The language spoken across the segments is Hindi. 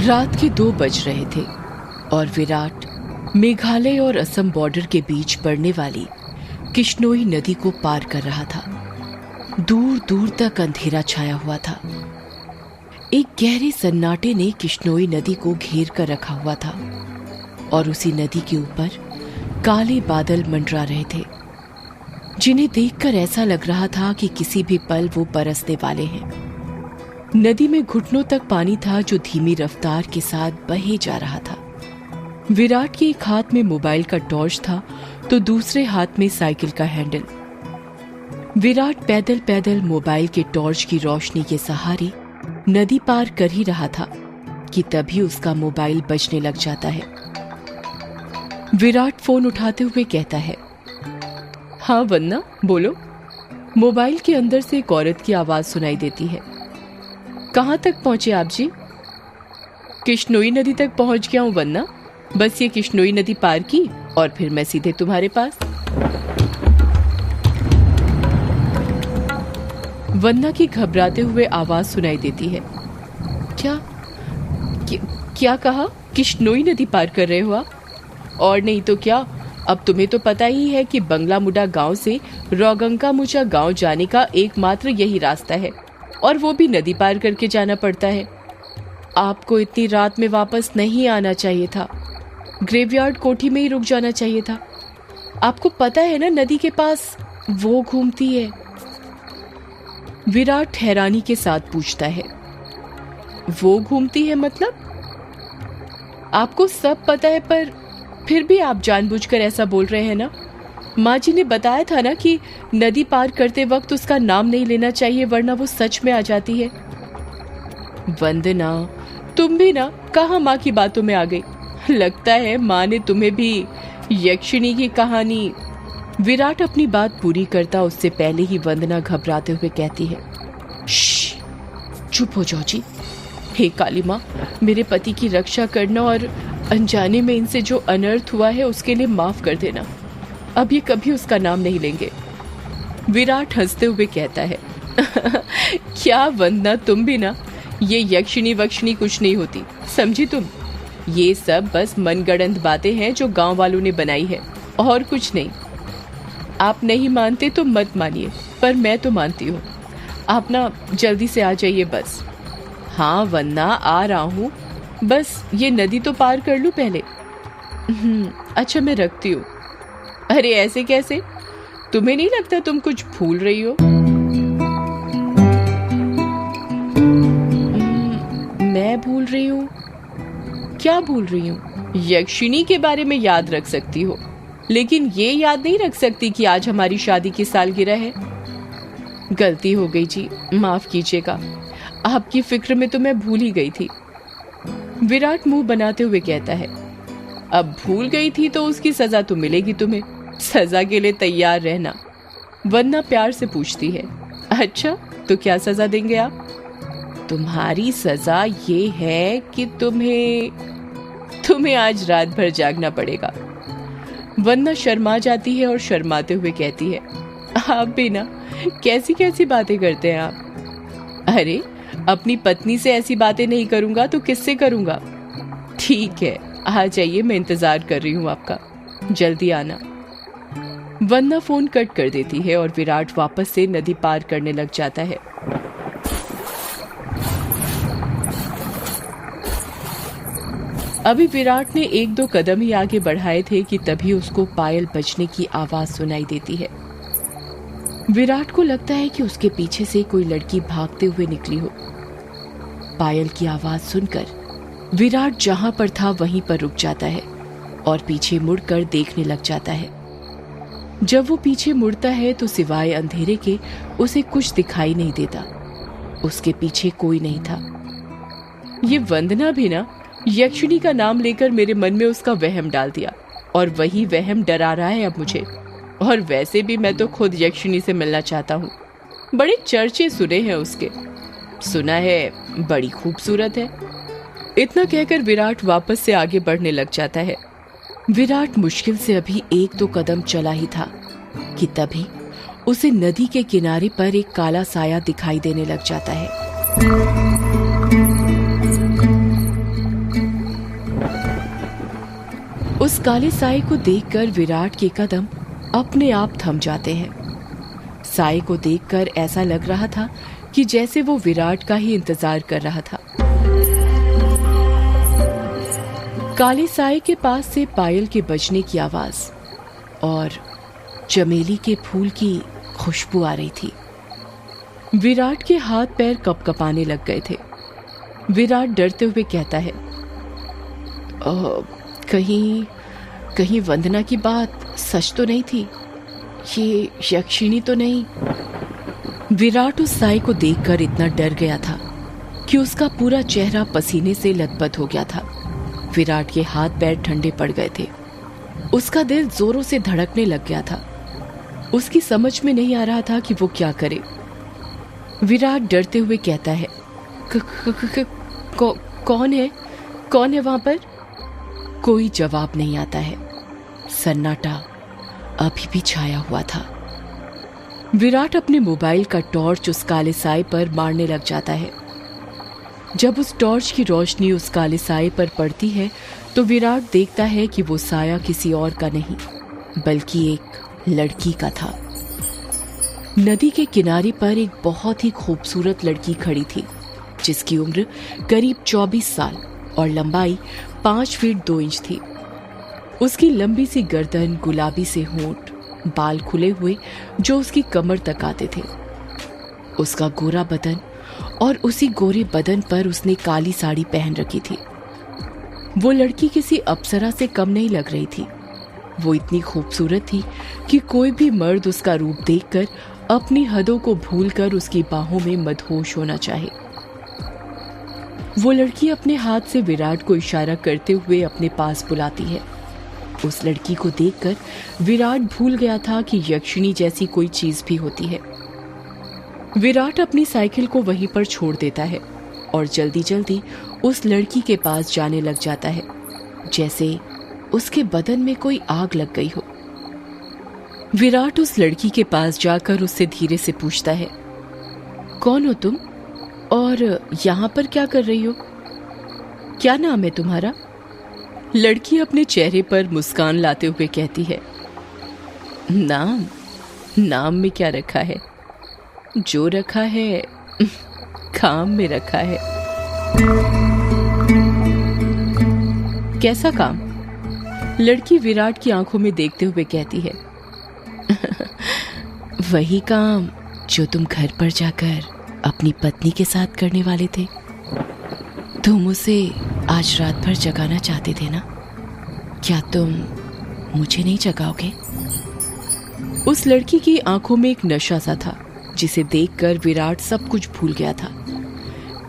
रात के 2 बज रहे थे और विराट मेघालय और असम बॉर्डर के बीच पड़ने वाली किश्नोई नदी को पार कर रहा था। दूर दूर तक अंधेरा छाया हुआ था। एक गहरे सन्नाटे ने किश्नोई नदी को घेर कर रखा हुआ था और उसी नदी के ऊपर काले बादल मंडरा रहे थे, जिन्हें देखकर ऐसा लग रहा था कि किसी भी पल वो बरसने वाले हैं। नदी में घुटनों तक पानी था जो धीमी रफ्तार के साथ बहे जा रहा था। विराट के एक हाथ में मोबाइल का टॉर्च था तो दूसरे हाथ में साइकिल का हैंडल। विराट पैदल पैदल मोबाइल के टॉर्च की रोशनी के सहारे नदी पार कर ही रहा था कि तभी उसका मोबाइल बजने लग जाता है। विराट फोन उठाते हुए कहता है, हाँ वन्ना बोलो। मोबाइल के अंदर से एक औरत की आवाज सुनाई देती है। कहाँ तक पहुंचे आप जी? किश्नोई नदी तक पहुंच गया हूं वन्ना, बस ये किश्नोई नदी पार की और फिर मैं सीधे तुम्हारे पास। वन्ना की घबराते हुए आवाज सुनाई देती है। क्या कहा? किश्नोई नदी पार कर रहे हो आप? और नहीं तो क्या, अब तुम्हें तो पता ही है कि बंगला मुडा गांव से रोगंका मुचा गांव जाने का एकमात्र यही रास्ता है और वो भी नदी पार करके जाना पड़ता है। आपको इतनी रात में वापस नहीं आना चाहिए था, ग्रेवयार्ड कोठी में ही रुक जाना चाहिए था। आपको पता है ना नदी के पास वो घूमती है। विराट हैरानी के साथ पूछता है, वो घूमती है मतलब? आपको सब पता है पर फिर भी आप जानबूझकर ऐसा बोल रहे हैं ना। माँ जी ने बताया था ना कि नदी पार करते वक्त उसका नाम नहीं लेना चाहिए वरना वो सच में आ जाती है। वंदना, तुम भी ना कहाँ माँ की बातों में आ गई। लगता है माँ ने तुम्हें भी यक्षिणी की कहानी। विराट अपनी बात पूरी करता उससे पहले ही वंदना घबराते हुए कहती है, चुप हो जाओ जी। हे काली माँ, मेरे पति की रक्षा करना और अनजाने में इनसे जो अनर्थ हुआ है उसके लिए माफ कर देना। अब ये कभी उसका नाम नहीं लेंगे। विराट हंसते हुए कहता है, क्या वंदना, तुम भी ना, ये यक्षिणी वक्षिणी कुछ नहीं होती, समझी तुम। ये सब बस मनगढ़ंत बातें हैं जो गांव वालों ने बनाई है और कुछ नहीं। आप नहीं मानते तो मत मानिए, पर मैं तो मानती हूँ। आप ना जल्दी से आ जाइए बस। हाँ वन्ना, आ रहा हूँ, बस ये नदी तो पार कर लूं पहले। अच्छा मैं रखती हूँ। अरे ऐसे कैसे? तुम्हें नहीं लगता तुम कुछ भूल रही हो? मैं भूल रही हूँ? क्या भूल रही हूँ? यक्षिणी के बारे में याद रख सकती हो, लेकिन ये याद नहीं रख सकती कि आज हमारी शादी की सालगिरह है। गलती हो गई जी, माफ कीजिएगा। आपकी फिक्र में तो मैं भूल ही गई थी। विराट मुंह बनाते हुए कहता है, अब भूल गई थी तो उसकी सजा तो मिलेगी तुम्हें। सजा के लिए तैयार रहना। वन्ना प्यार से पूछती है, अच्छा तो क्या सजा देंगे आप? तुम्हारी सजा ये है कि तुम्हें आज रात भर जागना पड़ेगा। वन्ना शर्मा जाती है और शर्माते हुए कहती है, आप भी ना कैसी कैसी बातें करते हैं आप। अरे अपनी पत्नी से ऐसी बातें नहीं करूंगा तो किससे करूंगा। ठीक है, आ जाइए, मैं इंतजार कर रही हूँ आपका, जल्दी आना। वन्ना फोन कट कर देती है और विराट वापस से नदी पार करने लग जाता है। अभी विराट ने 1-2 कदम ही आगे बढ़ाए थे कि तभी उसको पायल बजने की आवाज सुनाई देती है। विराट को लगता है कि उसके पीछे से कोई लड़की भागते हुए निकली हो। पायल की आवाज सुनकर विराट जहां पर था वहीं पर रुक जाता है और पीछे मुड़कर देखने लग जाता है। जब वो पीछे मुड़ता है तो सिवाय अंधेरे के उसे कुछ दिखाई नहीं देता। उसके पीछे कोई नहीं था। ये वंदना भी ना यक्षिणी का नाम लेकर मेरे मन में उसका वहम डाल दिया और वही वहम डरा रहा है अब मुझे। और वैसे भी मैं तो खुद यक्षिणी से मिलना चाहता हूँ। बड़े चर्चे सुने हैं उसके, सुना है बड़ी खूबसूरत है। इतना कहकर विराट वापस से आगे बढ़ने लग जाता है। विराट मुश्किल से अभी 1-2 कदम चला ही था कि तभी उसे नदी के किनारे पर एक काला साया दिखाई देने लग जाता है। उस काले साए को देखकर विराट के कदम अपने आप थम जाते हैं। साए को देखकर ऐसा लग रहा था कि जैसे वो विराट का ही इंतजार कर रहा था। काले साए के पास से पायल के बजने की आवाज और चमेली के फूल की खुशबू आ रही थी। विराट के हाथ पैर कपकपाने लग गए थे। विराट डरते हुए कहता है, कहीं वंदना की बात सच तो नहीं थी? ये यक्षिणी तो नहीं? विराट उस साए को देखकर इतना डर गया था कि उसका पूरा चेहरा पसीने से लथपथ हो गया था। विराट के हाथ पैर ठंडे पड़ गए थे। उसका दिल जोरों से धड़कने लग गया था। उसकी समझ में नहीं आ रहा था कि वो क्या करे। विराट डरते हुए कहता है, कौन है वहां पर? कोई जवाब नहीं आता है। सन्नाटा अभी भी छाया हुआ था। विराट अपने मोबाइल का टॉर्च उस काले साए पर मारने लग जाता है। जब उस टॉर्च की रोशनी उस काले साए पर पड़ती है तो विराट देखता है कि वो साया किसी और का नहीं बल्कि एक लड़की का था। नदी के किनारे पर एक बहुत ही खूबसूरत लड़की खड़ी थी जिसकी उम्र करीब 24 साल और लंबाई 5 फीट 2 इंच थी। उसकी लंबी सी गर्दन, गुलाबी से होंठ, बाल खुले हुए जो उसकी कमर तक आते थे, उसका गोरा बदन और उसी गोरे बदन पर उसने काली साड़ी पहन रखी थी। वो लड़की किसी अप्सरा से कम नहीं लग रही थी। वो इतनी खूबसूरत थी कि कोई भी मर्द उसका रूप देखकर अपनी हदों को भूलकर उसकी बाहों में मदहोश होना चाहे। वो लड़की अपने हाथ से विराट को इशारा करते हुए अपने पास बुलाती है। उस लड़की को देखकर विराट भूल गया था कि यक्षिणी जैसी कोई चीज भी होती है। विराट अपनी साइकिल को वहीं पर छोड़ देता है और जल्दी जल्दी उस लड़की के पास जाने लग जाता है, जैसे उसके बदन में कोई आग लग गई हो। विराट उस लड़की के पास जाकर उससे धीरे से पूछता है, कौन हो तुम और यहाँ पर क्या कर रही हो? क्या नाम है तुम्हारा? लड़की अपने चेहरे पर मुस्कान लाते हुए कहती है, नाम में क्या रखा है? जो रखा है काम में रखा है। कैसा काम? लड़की विराट की आंखों में देखते हुए कहती है, वही काम जो तुम घर पर जाकर अपनी पत्नी के साथ करने वाले थे। तुम उसे आज रात भर जगाना चाहते थे ना? क्या तुम मुझे नहीं जगाओगे? उस लड़की की आंखों में एक नशा सा था जिसे देखकर विराट सब कुछ भूल गया था।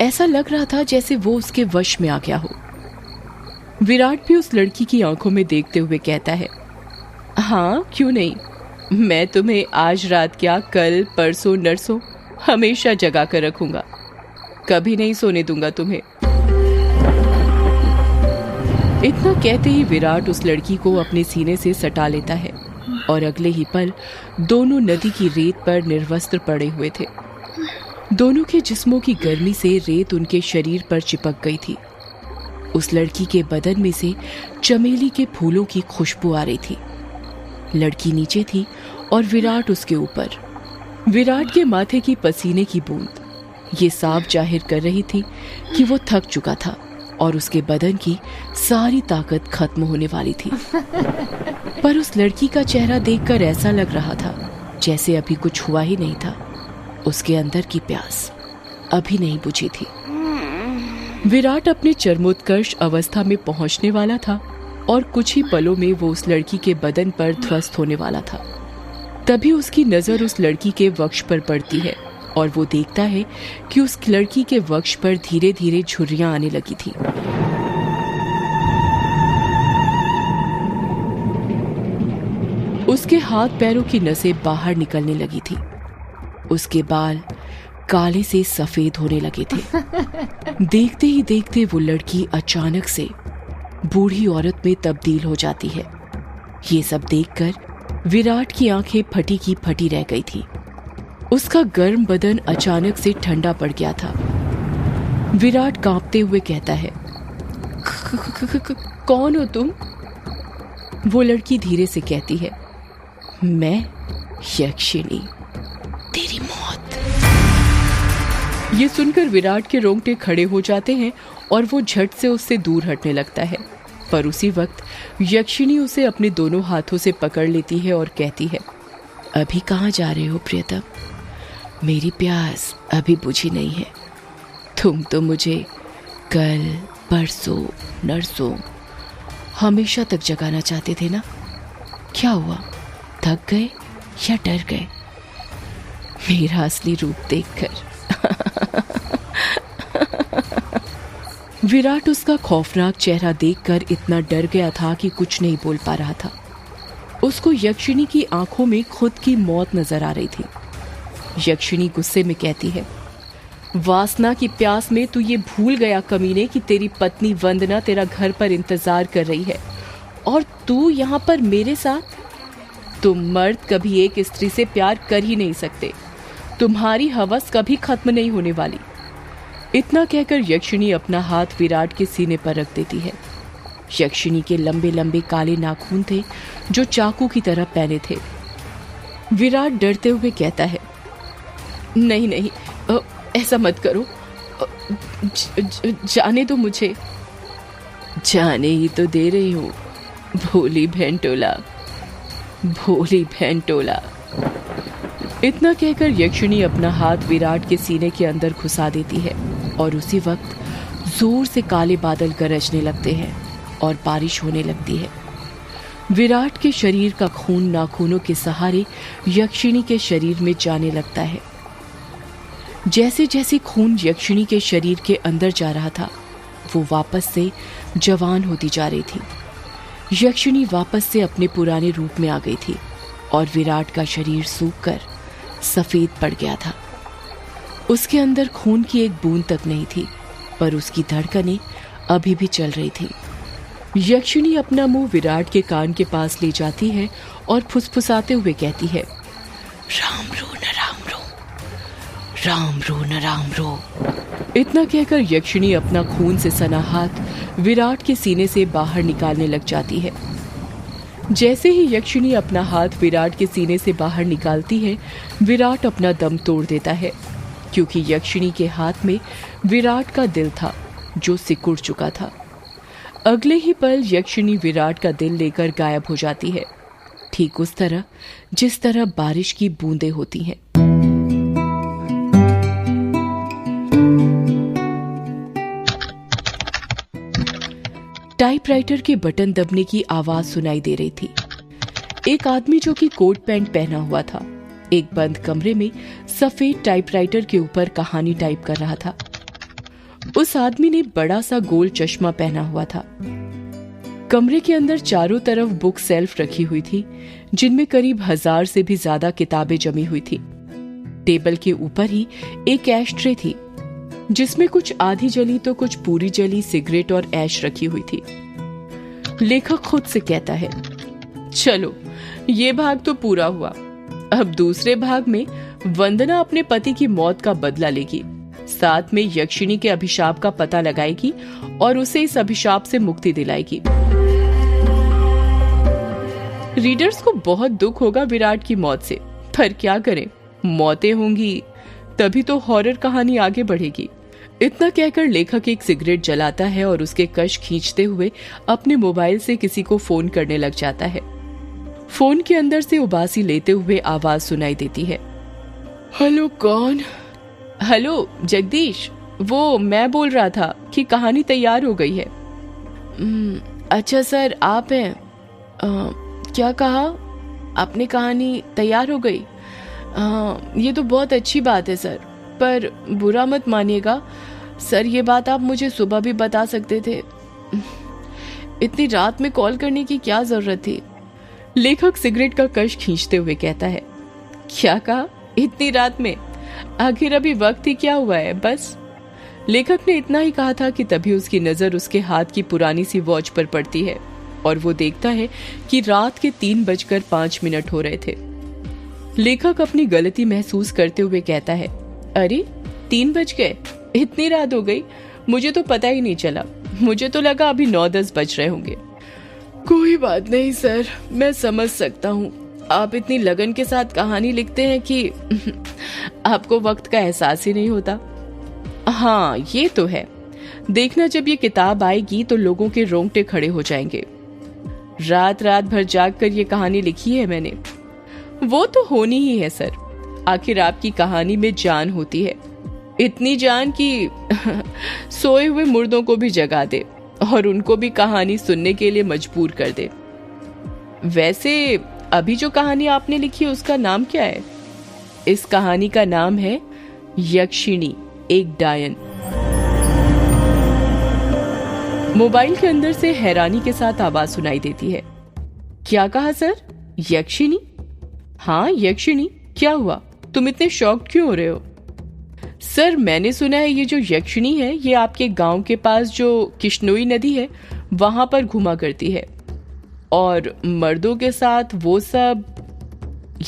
ऐसा लग रहा था जैसे वो उसके वश में आ गया हो। विराट भी उस लड़की की आंखों में देखते हुए कहता है, हाँ क्यों नहीं, मैं तुम्हें आज रात क्या कल परसों नरसों हमेशा जगा कर रखूंगा, कभी नहीं सोने दूंगा तुम्हें। इतना कहते ही विराट उस लड़की को अपने सीने से सटा लेता है और अगले ही पल दोनों नदी की रेत पर निर्वस्त्र पड़े हुए थे। दोनों के जिस्मों की गर्मी से रेत उनके शरीर पर चिपक गई थी। उस लड़की के बदन में से चमेली के फूलों की खुशबू आ रही थी। लड़की नीचे थी और विराट उसके ऊपर। विराट के माथे की पसीने की बूंद ये साफ जाहिर कर रही थी कि वो थक चुका था और उसके बदन की सारी ताकत खत्म होने वाली थी। पर उस लड़की का चेहरा देखकर ऐसा लग रहा था जैसे अभी कुछ हुआ ही नहीं था। उसके अंदर की प्यास अभी नहीं बुझी थी। विराट अपने चरमोत्कर्ष अवस्था में पहुंचने वाला था और कुछ ही पलों में वो उस लड़की के बदन पर ध्वस्त होने वाला था। तभी उसकी नजर उस लड़की के वक्ष पर पड़ती है और वो देखता है कि उस लड़की के वक्ष पर धीरे धीरे झुर्रियां आने लगी थी। उसके हाथ पैरों की नसें बाहर निकलने लगी थी। उसके बाल काले से सफेद होने लगे थे। देखते ही देखते वो लड़की अचानक से बूढ़ी औरत में तब्दील हो जाती है। ये सब देखकर विराट की आंखें फटी की फटी रह गई थी। उसका गर्म बदन अचानक से ठंडा पड़ गया था। विराट कांपते हुए कहता है, कौन हो तुम? वो लड़की धीरे से कहती है, मैं यक्षिणी, तेरी मौत। ये सुनकर विराट के रोंगटे खड़े हो जाते हैं और वो झट से उससे दूर हटने लगता है। पर उसी वक्त यक्षिणी उसे अपने दोनों हाथों से पकड़ लेती है और कहती है, अभी कहाँ जा रहे हो प्रियतम? मेरी प्यास अभी बुझी नहीं है। तुम तो मुझे कल, परसों, नरसों हमेशा तक जगाना चाहते थे ना? क्या हुआ, थक गए या डर गए मेरा असली रूप देखकर? विराट उसका खौफनाक चेहरा देखकर इतना डर गया था कि कुछ नहीं बोल पा रहा था। उसको यक्षिणी की आंखों में खुद की मौत नजर आ रही थी। यक्षिणी गुस्से में कहती है, वासना की प्यास में तू ये भूल गया कमीने कि तेरी पत्नी वंदना तेरा घर पर इंतजार कर रही है और तू यहाँ पर मेरे साथ? तुम मर्द कभी एक स्त्री से प्यार कर ही नहीं सकते। तुम्हारी हवस कभी खत्म नहीं होने वाली। इतना कहकर यक्षिणी अपना हाथ विराट के सीने पर रख देती है। यक्षिणी के लंबे लंबे काले नाखून थे जो चाकू की तरह पहने थे। विराट डरते हुए कहता है, नहीं नहीं, ऐसा मत करो, जाने दो मुझे। जाने ही तो दे रही हूँ, भोली भेंटोला, भोली भेंटोला। इतना कहकर यक्षिणी अपना हाथ विराट के सीने के अंदर घुसा देती है और उसी वक्त जोर से काले बादल गरजने लगते हैं और बारिश होने लगती है। विराट के शरीर का खून नाखूनों के सहारे यक्षिणी के शरीर में जाने लगता है। जैसे जैसे खून यक्षिणी के शरीर के अंदर जा रहा था, वो वापस से जवान होती जा रही थी। यक्षिणी वापस से अपने पुराने रूप में आ गई थी और विराट का शरीर सूखकर सफेद पड़ गया था। उसके अंदर खून की एक बूंद तक नहीं थी, पर उसकी धड़कनें अभी भी चल रही थी। यक्षिणी अपना मुंह विराट के कान के पास ले जाती है और फुसफुसाते हुए कहती है, राम रो न राम रो, राम रो न राम रो। इतना कहकर यक्षिणी अपना खून से सना हाथ विराट के सीने से बाहर निकालने लग जाती है। जैसे ही यक्षिणी अपना हाथ विराट के सीने से बाहर निकालती है, विराट अपना दम तोड़ देता है, क्योंकि यक्षिणी के हाथ में विराट का दिल था जो सिकुड़ चुका था। अगले ही पल यक्षिणी विराट का दिल लेकर गायब हो जाती है, ठीक उस तरह जिस तरह बारिश की बूंदें होती हैं। टाइपराइटर के बटन दबने की आवाज सुनाई दे रही थी। एक आदमी जो कि कोट पैंट पहना हुआ था, एक बंद कमरे में सफेद टाइपराइटर के ऊपर कहानी टाइप कर रहा था। उस आदमी ने बड़ा सा गोल चश्मा पहना हुआ था। कमरे के अंदर चारों तरफ बुक सेल्फ रखी हुई थी, जिनमें करीब 1000 से भी ज्यादा किताबें जमी हुई थी। टेबल के ऊपर ही एक ऐश ट्रे थी, जिसमें कुछ आधी जली तो कुछ पूरी जली सिगरेट और ऐश रखी हुई थी। लेखक खुद से कहता है, चलो ये भाग तो पूरा हुआ। अब दूसरे भाग में वंदना अपने पति की मौत का बदला लेगी, साथ में यक्षिणी के अभिशाप का पता लगाएगी और उसे इस अभिशाप से मुक्ति दिलाएगी। रीडर्स को बहुत दुख होगा विराट की मौत से, पर क्या करें, मौतें होंगी तभी तो हॉरर कहानी आगे बढ़ेगी। इतना कहकर लेखक एक सिगरेट जलाता है और उसके कश खींचते हुए अपने मोबाइल से किसी को फोन करने लग जाता है। फोन के अंदर से उबासी लेते हुए आवाज सुनाई देती है, हेलो कौन? हेलो जगदीश, वो मैं बोल रहा था कि कहानी तैयार हो गई है। अच्छा सर, आप हैं? क्या कहा आपने? कहानी तैयार हो गई? ये तो बहुत अच्छी बात है सर, पर बुरा मत मानिएगा सर, ये बात आप मुझे सुबह भी बता सकते थे। इतनी रात में कॉल करने की क्या जरूरत थी? लेखक सिगरेट का कश खींचते हुए कहता है, क्या कहा इतनी रात में? आखिर अभी वक्त ही क्या हुआ है? बस। लेखक ने इतना ही कहा था कि तभी उसकी नजर उसके हाथ की पुरानी सी वॉच पर पड़ती है और वो देखता है कि रात के 3:05 हो रहे थे। लेखक अपनी गलती महसूस करते हुए कहता है, अरे 3 बज गए? इतनी रात हो गई? मुझे तो पता ही नहीं चला, मुझे तो लगा अभी 9-10 बज रहे होंगे। कोई बात नहीं सर, मैं समझ सकता हूँ। आप इतनी लगन के साथ कहानी लिखते हैं कि आपको वक्त का एहसास ही नहीं होता। हाँ ये तो है, देखना जब ये किताब आएगी तो लोगों के रोंगटे खड़े हो जाएंगे। रात रात भर जाग कर ये कहानी लिखी है मैंने। वो तो होनी ही है सर, आखिर आपकी कहानी में जान होती है, इतनी जान कि सोए हुए मुर्दों को भी जगा दे और उनको भी कहानी सुनने के लिए मजबूर कर दे। वैसे अभी जो कहानी आपने लिखी है उसका नाम क्या है? इस कहानी का नाम है यक्षिणी एक डायन। मोबाइल के अंदर से हैरानी के साथ आवाज सुनाई देती है। क्या कहा सर? यक्षिणी? हाँ यक्षिणी, क्या हुआ, तुम इतने शॉक्ड क्यों हो रहे हो? सर मैंने सुना है ये जो यक्षिणी है ये आपके गांव के पास जो किश्नोई नदी है वहां पर घुमा करती है और मर्दों के साथ वो सब,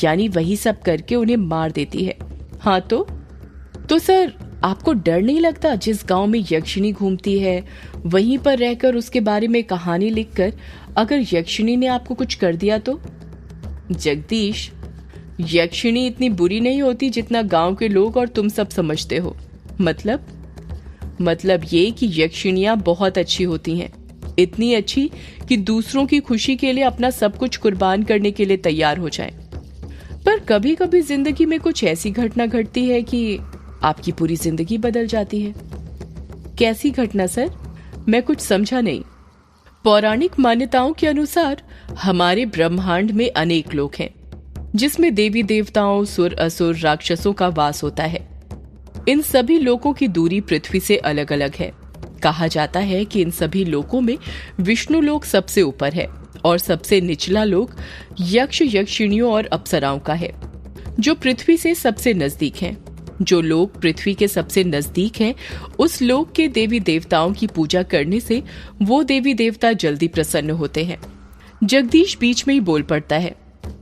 यानी वही सब करके उन्हें मार देती है। हाँ तो सर आपको डर नहीं लगता जिस गांव में यक्षिणी घूमती है वहीं पर रहकर उसके बारे में कहानी लिखकर अगर यक्षिणी ने आपको कुछ कर दिया तो? जगदीश, यक्षिणी इतनी बुरी नहीं होती जितना गांव के लोग और तुम सब समझते हो। मतलब ये कि यक्षिणियां बहुत अच्छी होती हैं, इतनी अच्छी कि दूसरों की खुशी के लिए अपना सब कुछ कुर्बान करने के लिए तैयार हो जाएं। पर कभी कभी जिंदगी में कुछ ऐसी घटना घटती है कि आपकी पूरी जिंदगी बदल जाती है। कैसी घटना सर? मैं कुछ समझा नहीं। पौराणिक मान्यताओं के अनुसार हमारे ब्रह्मांड में अनेक लोक हैं जिसमें देवी देवताओं, सुर असुर, राक्षसों का वास होता है। इन सभी लोकों की दूरी पृथ्वी से अलग अलग है। कहा जाता है कि इन सभी लोकों में विष्णु लोक सबसे ऊपर है और सबसे निचला लोक यक्ष, यक्षिणियों और अप्सराओं का है जो पृथ्वी से सबसे नजदीक हैं। जो लोग पृथ्वी के सबसे नजदीक हैं उस लोक के देवी देवताओं की पूजा करने से वो देवी देवता जल्दी प्रसन्न होते हैं। जगदीश बीच में ही बोल पड़ता है,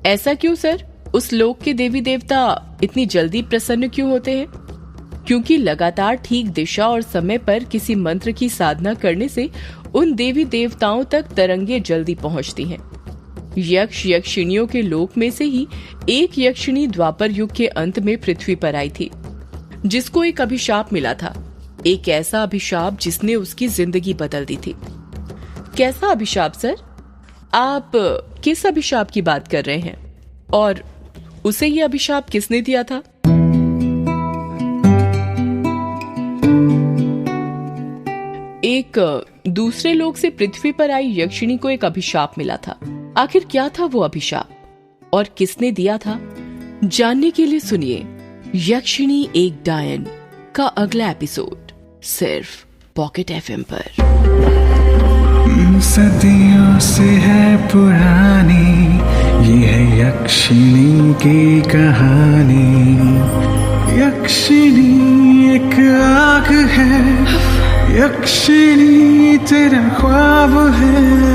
ऐसा क्यों सर? उस लोक के देवी देवता इतनी जल्दी प्रसन्न क्यों होते हैं? क्योंकि लगातार ठीक दिशा और समय पर किसी मंत्र की साधना करने से उन देवी देवताओं तक तरंगे जल्दी पहुंचती हैं। यक्ष यक्षिणियों के लोक में से ही एक यक्षिणी द्वापर युग के अंत में पृथ्वी पर आई थी जिसको एक अभिशाप मिला था, एक ऐसा अभिशाप जिसने उसकी जिंदगी बदल दी थी। कैसा अभिशाप सर? आप किस अभिशाप की बात कर रहे हैं और उसे ये अभिशाप किसने दिया था? एक दूसरे लोक से पृथ्वी पर आई यक्षिणी को एक अभिशाप मिला था। आखिर क्या था वो अभिशाप और किसने दिया था? जानने के लिए सुनिए यक्षिणी एक डायन का अगला एपिसोड सिर्फ पॉकेट एफएम पर। सदियों से है पुरानी ये है यक्षिणी की कहानी। यक्षिणी एक आग है, यक्षिणी तेरा ख्वाब है।